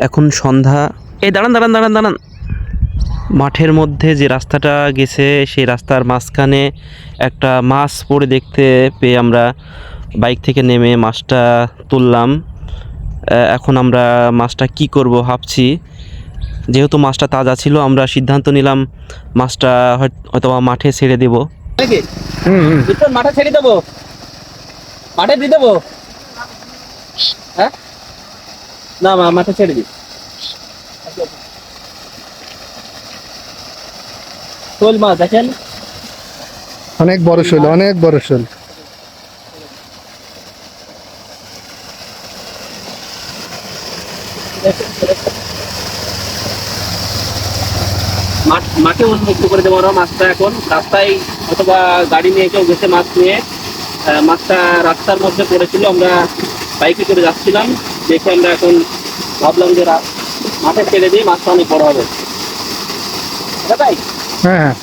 এখন সন্ধ্যা। এই দাঁড়ান দাঁড়ান দাঁড়ান দাঁড়ান, মাঠের মধ্যে যে রাস্তাটা গেছে সেই রাস্তার মাঝখানে একটা মাছ পড়ে দেখতে পেয়ে আমরা বাইক থেকে নেমে মাছটা তুললাম। এখন আমরা মাছটা কি করব ভাবছি। যেহেতু মাছটা তাজা ছিল, আমরা সিদ্ধান্ত নিলাম মাছটা হয়তো মাঠে ছেড়ে দেব। মাঠে ছেড়ে দেবো, মাঠে দিয়ে দেবো। হ্যাঁ, না মাঠে ছেড়ে দিই। শোল মাছ দেখেন, অনেক বড় শোল, অনেক বড় শোল। মাঠে উন্মুক্ত করে দেবো আমরা মাছটা। এখন রাস্তায় অথবা গাড়ি নিয়ে কেউ গেছে মাছ নিয়ে, মাছটা রাস্তার মধ্যে পড়েছিল, আমরা বাইকে করে যাচ্ছিলাম, দেখে আমরা এখন ভাবলাম যে মাঠে ছেড়ে দিই, মাছটা অনেক বড় হবে। তাই হ্যাঁ হ্যাঁ।